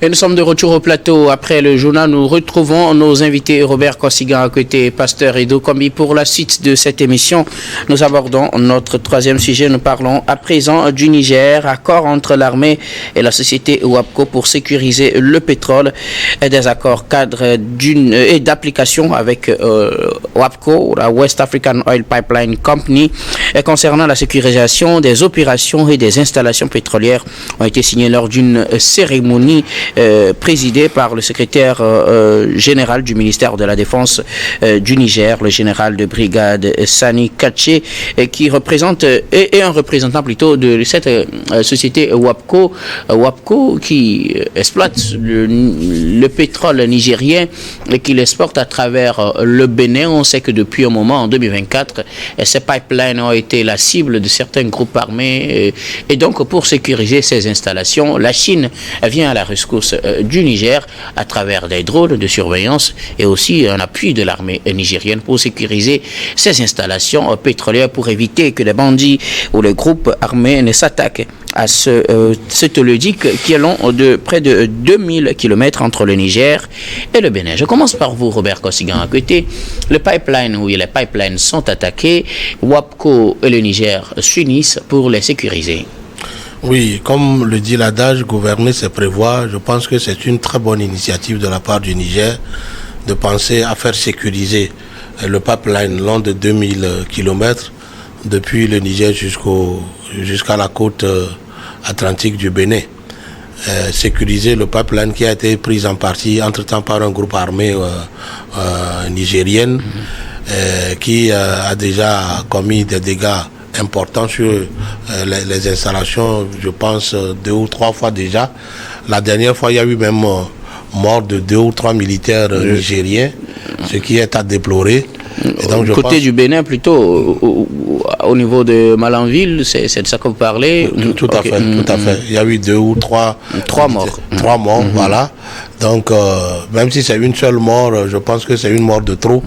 Et nous sommes de retour au plateau. Après le journal, nous retrouvons nos invités Robert Kosigan à côté, Pasteur Edo Kombi. Pour la suite de cette émission, nous abordons notre troisième sujet. Nous parlons à présent du Niger, accord entre l'armée et la société WAPCO pour sécuriser le pétrole, et des accords cadres et d'application avec WAPCO, la West African Oil Pipeline Company, et concernant la sécurisation des opérations et des installations pétrolières ont été signés lors d'une cérémonie présidé par le secrétaire général du ministère de la Défense du Niger, le général de brigade Sani Kaché, qui représente et un représentant plutôt de cette société WAPCO, qui exploite le pétrole nigérien et qui l'exporte à travers le Bénin. On sait que depuis un moment, en 2024, ces pipelines ont été la cible de certains groupes armés et donc pour sécuriser ces installations, la Chine vient à la rescousse du Niger à travers des drones de surveillance et aussi un appui de l'armée nigérienne pour sécuriser ces installations pétrolières pour éviter que les bandits ou les groupes armés ne s'attaquent à ce théologique qui est long de près de 2000 km entre le Niger et le Bénin. Je commence par vous, Robert Kosigan. À côté, les pipelines sont attaqués, WAPCO et le Niger s'unissent pour les sécuriser. Oui, comme le dit l'adage, gouverner c'est prévoir. Je pense que c'est une très bonne initiative de la part du Niger de penser à faire sécuriser le pipeline long de 2000 km depuis le Niger jusqu'à la côte atlantique du Bénin. Sécuriser le pipeline qui a été pris en partie entre-temps par un groupe armé nigérienne qui a déjà commis des dégâts important sur les installations, je pense 2 ou 3 fois déjà. La dernière fois, il y a eu même mort de 2 ou 3 militaires nigériens, ce qui est à déplorer. Et donc, je côté du Bénin, plutôt, au niveau de Malanville, c'est de ça que vous parlez? Tout à fait, tout à fait. Il y a eu 2 ou 3 morts. 3 morts, voilà. Donc, même si c'est une seule mort, je pense que c'est une mort de trop.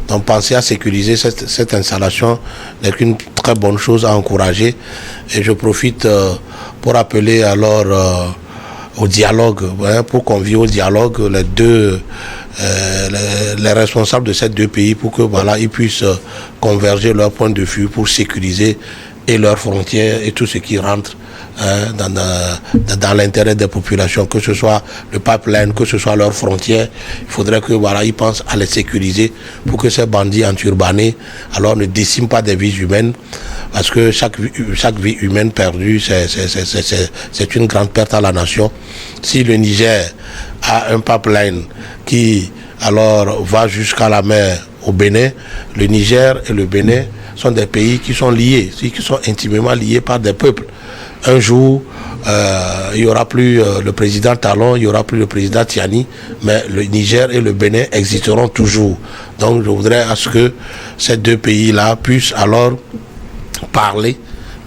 Donc, penser à sécuriser cette installation n'est qu'une très bonne chose à encourager. Et je profite pour appeler alors au dialogue, pour convier au dialogue les responsables de ces 2 pays pour que voilà, ils puissent converger leur point de vue pour sécuriser et leurs frontières et tout ce qui rentre dans l'intérêt des populations, que ce soit le pipeline, que ce soit leurs frontières. Il faudrait que voilà, ils pensent à les sécuriser pour que ces bandits enturbanés alors ne déciment pas des vies humaines, parce que chaque vie humaine perdue c'est une grande perte à la nation. Si le Niger a un pipeline qui alors va jusqu'à la mer au Bénin, le Niger et le Bénin sont des pays qui sont liés, qui sont intimement liés par des peuples. Un jour, il n'y aura plus le président Talon, il n'y aura plus le président Tiani, mais le Niger et le Bénin existeront toujours. Donc je voudrais à ce que ces 2 pays-là puissent alors parler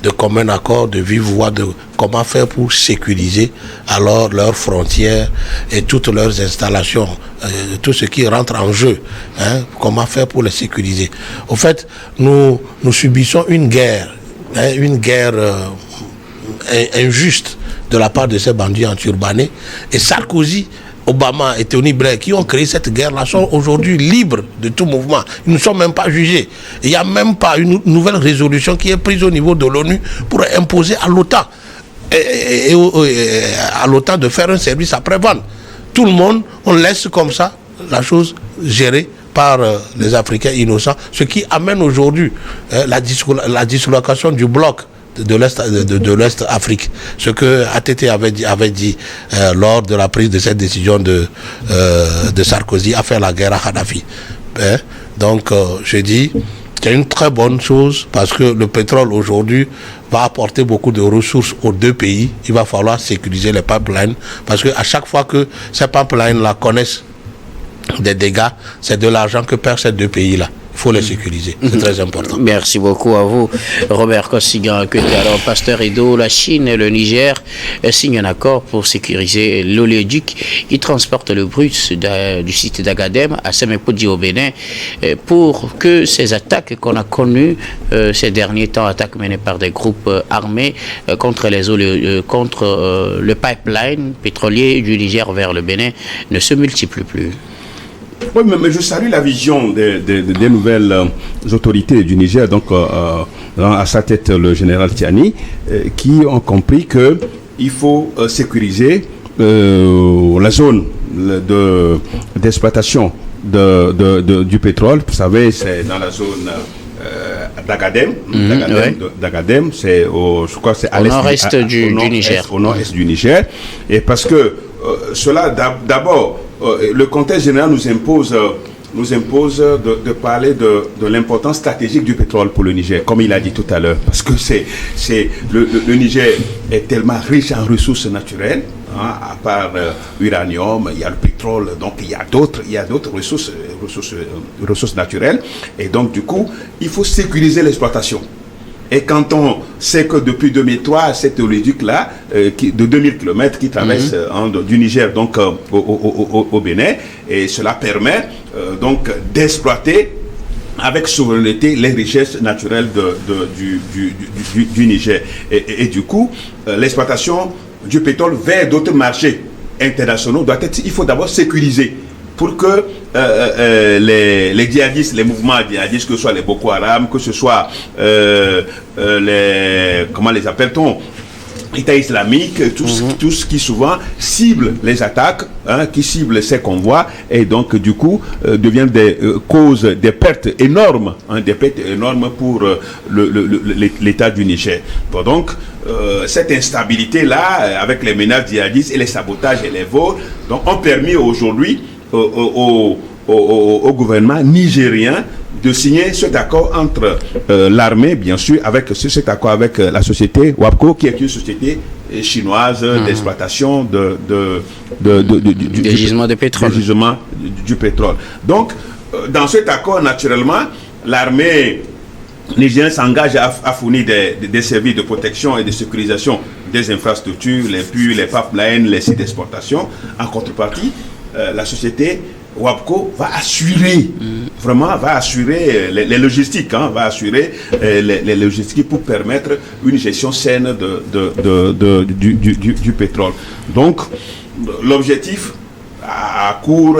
de commun accord, de vive voix, de comment faire pour sécuriser alors leurs frontières et toutes leurs installations, tout ce qui rentre en jeu, comment faire pour les sécuriser. Au fait, nous subissons une guerre injuste de la part de ces bandits enturbanés, et Sarkozy, Obama et Tony Blair qui ont créé cette guerre-là sont aujourd'hui libres de tout mouvement. Ils ne sont même pas jugés. Il n'y a même pas une nouvelle résolution qui est prise au niveau de l'ONU pour imposer à l'OTAN et à l'OTAN de faire un service après-vente. Tout le monde, on laisse comme ça la chose gérée par les Africains innocents, ce qui amène aujourd'hui la dislocation du bloc de l'Est Afrique, ce que ATT avait dit lors de la prise de cette décision de Sarkozy à faire la guerre à Kadhafi. Donc je dis c'est une très bonne chose, parce que le pétrole aujourd'hui va apporter beaucoup de ressources aux 2 pays. Il va falloir sécuriser les pipelines, parce que à chaque fois que ces pipelines là connaissent des dégâts, c'est de l'argent que perdent ces 2 pays là. Il faut les sécuriser. C'est très important. Merci beaucoup à vous, Robert Kosigan. Alors, Pasteur Edo, la Chine et le Niger signent un accord pour sécuriser l'oléoduc qui transporte le brut du site d'Agadem à Semepodi au Bénin pour que ces attaques qu'on a connues ces derniers temps, attaques menées par des groupes armés contre le pipeline pétrolier du Niger vers le Bénin, ne se multiplient plus. Oui, mais je salue la vision des nouvelles autorités du Niger, donc à sa tête le général Tiani, qui ont compris qu'il faut sécuriser la zone d'exploitation du pétrole. Vous savez, c'est dans la zone d'Agadem. D'Agadem, c'est je crois c'est à nord-est du Niger. Au nord-est du Niger. Et parce que cela, d'abord, le contexte général nous impose de parler de l'importance stratégique du pétrole pour le Niger, comme il a dit tout à l'heure, parce que le Niger est tellement riche en ressources naturelles, hein, à part l'uranium, il y a le pétrole, donc il y a d'autres ressources naturelles, et donc du coup, il faut sécuriser l'exploitation. Et quand on sait que depuis 2003, cet oléoduc-là, de 2000 km qui traverse du Niger donc au Bénin, et cela permet donc d'exploiter avec souveraineté les richesses naturelles du Niger. Et du coup, l'exploitation du pétrole vers d'autres marchés internationaux il faut d'abord sécuriser pour que les djihadistes, les mouvements djihadistes, que ce soit les Boko Haram, que ce soit comment les appelle-t-on, État islamique, tous qui souvent ciblent les attaques, hein, qui ciblent ces convois, et donc du coup deviennent des causes des pertes énormes, pour l'État du Niger. Bon, donc cette instabilité-là, avec les menaces djihadistes et les sabotages et les vols, donc ont permis aujourd'hui au gouvernement nigérien de signer cet accord entre l'armée, bien sûr, avec cet accord avec la société WAPCO, qui est une société chinoise d'exploitation des gisements de pétrole. Du pétrole. Donc, dans cet accord, naturellement, l'armée nigérienne s'engage à fournir des services de protection et de sécurisation des infrastructures, les puits, les pipelines, les sites d'exportation. En contrepartie, la société WAPCO va assurer les logistiques, hein, va assurer les logistiques pour permettre une gestion saine du pétrole. Donc, les objectifs à court,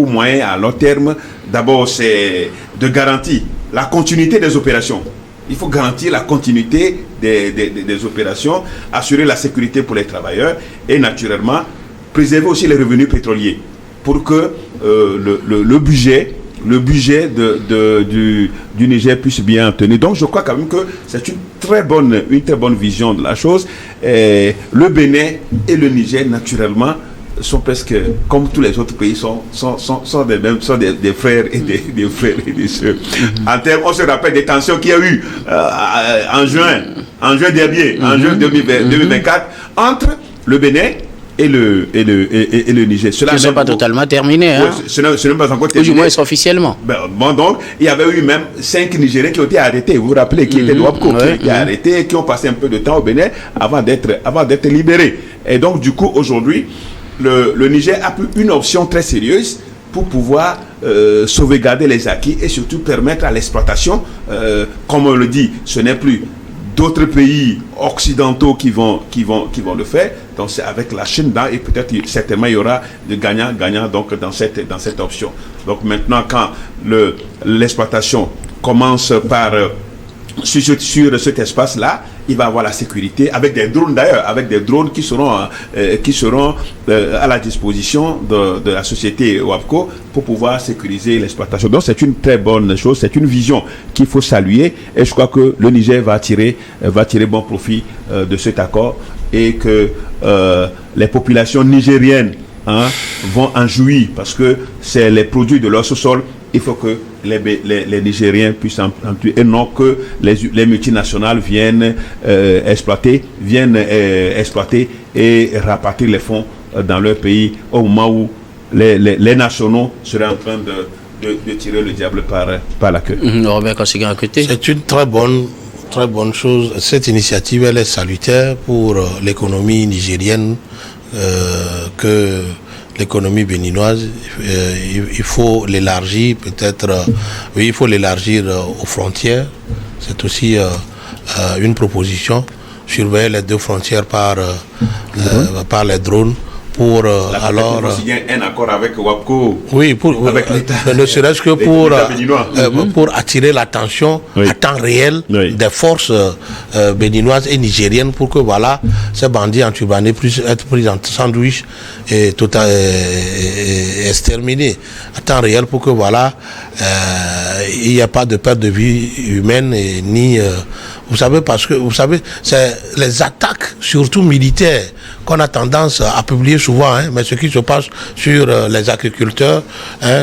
moyen, à long terme, d'abord c'est de garantir la continuité des opérations. Il faut garantir la continuité des opérations, assurer la sécurité pour les travailleurs et naturellement préserver aussi les revenus pétroliers pour que le budget du Niger puisse bien tenir. Donc je crois quand même que c'est une très bonne vision de la chose. Et le Bénin et le Niger naturellement sont presque comme tous les autres pays, sont des frères et des frères et des sœurs. En termes, on se rappelle des tensions qu'il y a eu en juin dernier, en juin 2024, entre le Bénin et le Niger. Cela n'est pas totalement terminé. Hein? Ce n'est pas encore terminé. Ou du moins officiellement. Bon, donc, il y avait eu même 5 Nigériens qui ont été arrêtés. Vous vous rappelez, qui étaient de WAPCO, qui ont été arrêtés, qui ont passé un peu de temps au Bénin avant d'être libérés. Et donc, du coup, aujourd'hui, le Niger a pris une option très sérieuse pour pouvoir sauvegarder les acquis et surtout permettre à l'exploitation, comme on le dit, ce n'est plus d'autres pays occidentaux qui vont le faire. Donc c'est avec la Chine et peut-être certainement il y aura de gagnants donc dans cette option. Donc maintenant quand l'exploitation commence par sur cet espace-là, il va avoir la sécurité avec des drones d'ailleurs, avec des drones qui seront à la disposition de la société WAPCO pour pouvoir sécuriser l'exploitation. Donc c'est une très bonne chose, c'est une vision qu'il faut saluer et je crois que le Niger va tirer bon profit de cet accord et que les populations nigériennes vont en jouir parce que c'est les produits de leur sous-sol. Il faut que les Nigériens puissent en tuer et non que les multinationales viennent exploiter et rapatrier les fonds dans leur pays au moment où les nationaux seraient en train de tirer le diable par la queue. Robert Kossiga à côté. C'est une très bonne chose. Cette initiative, elle est salutaire pour l'économie nigérienne, que l'économie béninoise. Il faut l'élargir, peut-être, oui, il faut l'élargir aux frontières. C'est aussi une proposition. Surveiller les 2 frontières par les drones. Pour alors un accord avec WAPCO, oui, avec l'État, ne serait-ce que pour attirer l'attention à temps réel des forces béninoises et nigériennes, pour que voilà, ces bandits antubanés puissent être pris en sandwich et exterminés à temps réel, pour que voilà, il n'y a pas de perte de vie humaine et ni vous savez, parce que vous savez, c'est les attaques, surtout militaires, qu'on a tendance à publier souvent, mais ce qui se passe sur les agriculteurs,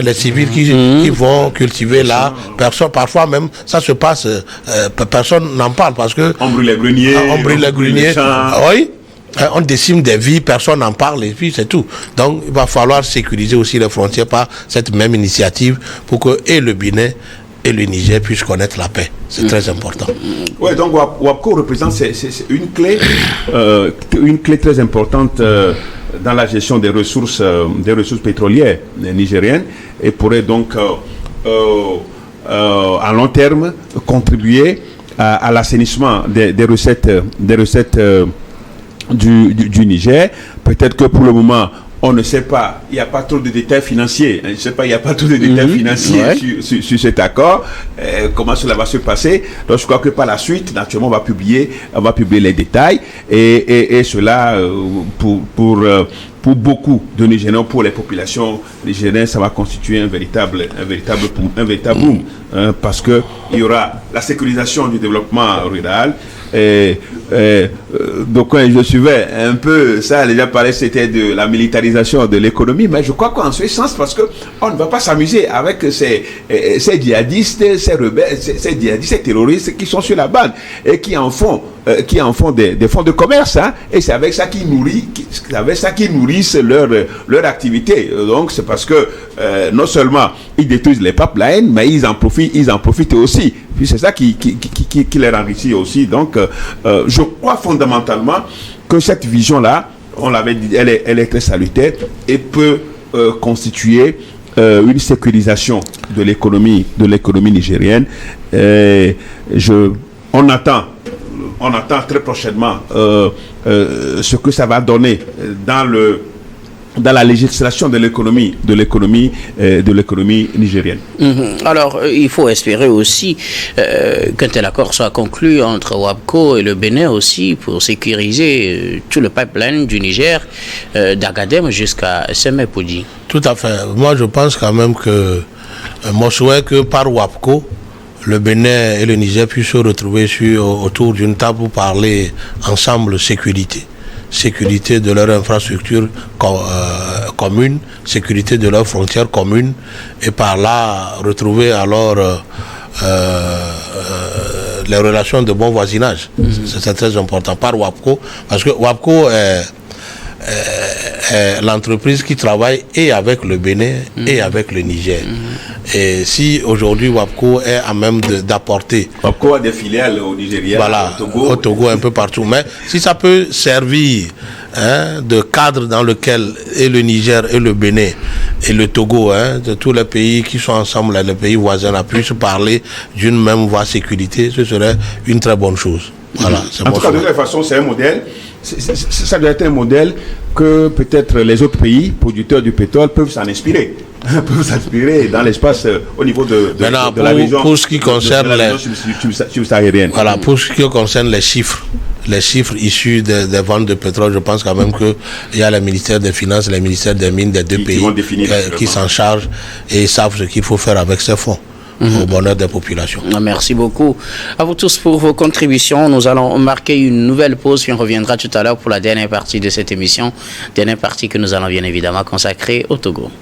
les civils qui vont cultiver là, parfois même, ça se passe, personne n'en parle, parce que on brûle les greniers, oui. On décime des vies, personne n'en parle, et puis c'est tout. Donc il va falloir sécuriser aussi les frontières par cette même initiative, pour que et le Bénin et le Niger puissent connaître la paix. C'est très important. Oui, donc WAPCO représente c'est une clé très importante dans la gestion des ressources pétrolières nigériennes, et pourrait donc à long terme contribuer à l'assainissement des recettes du Niger. Peut-être que pour le moment, on ne sait pas, il n'y a pas trop de détails financiers. Je ne sais pas, il n'y a pas trop de détails financiers sur cet accord. Comment cela va se passer? Donc je crois que par la suite, naturellement, on va publier les détails. Et cela, pour beaucoup de Nigériens, pour les populations nigériennes, ça va constituer un véritable boom. Parce que il y aura la sécurisation du développement rural. Donc je suivais un peu ça, déjà parlé, c'était de la militarisation de l'économie, mais je crois qu'en ce sens, parce que on ne va pas s'amuser avec ces djihadistes, ces rebelles, ces djihadistes, ces terroristes qui sont sur la bande et qui en font des fonds de commerce, et c'est avec ça qu'ils nourrissent leur activité. Donc c'est parce que non seulement ils détruisent les pipelines, mais ils en profitent aussi. Puis c'est ça qui les enrichit aussi. Donc je crois fondamentalement que cette vision-là, on l'avait dit, elle est très salutaire et peut constituer une sécurisation de l'économie nigérienne. On attend très prochainement ce que ça va donner dans la législation de l'économie nigérienne. Alors, il faut espérer aussi qu'un tel accord soit conclu entre WAPCO et le Bénin aussi, pour sécuriser tout le pipeline du Niger, d'Agadem jusqu'à Semé-Poudi. Tout à fait. Moi, je pense quand même que mon souhait que par WAPCO, le Bénin et le Niger puissent se retrouver autour d'une table pour parler ensemble sécurité de leur infrastructure commune, sécurité de leurs frontières communes, et par là retrouver alors les relations de bon voisinage. C'est très important par WAPCO, parce que WAPCO est l'entreprise qui travaille et avec le Bénin et avec le Niger. Et si aujourd'hui WAPCO est à même d'apporter... WAPCO a des filiales au Nigeria, voilà, au Togo, un peu partout. Mais si ça peut servir de cadre dans lequel et le Niger et le Bénin et le Togo, de tous les pays qui sont ensemble, les pays voisins, puissent parler d'une même voie sécurité, ce serait une très bonne chose. Voilà, en tout cas, de toute façon, c'est un modèle. Ça doit être un modèle que peut-être les autres pays producteurs du pétrole peuvent s'en inspirer. Dans l'espace au niveau de la région. Pour ce qui concerne subsaharienne. Voilà, pour ce qui concerne les chiffres issus des ventes de pétrole, je pense quand même qu'il y a le ministère des Finances, le ministère des Mines des deux pays qui s'en chargent et savent ce qu'il faut faire avec ces fonds. Au bonheur des populations. Merci beaucoup à vous tous pour vos contributions. Nous allons marquer une nouvelle pause, puis on reviendra tout à l'heure pour la dernière partie de cette émission. Dernière partie que nous allons bien évidemment consacrer au Togo.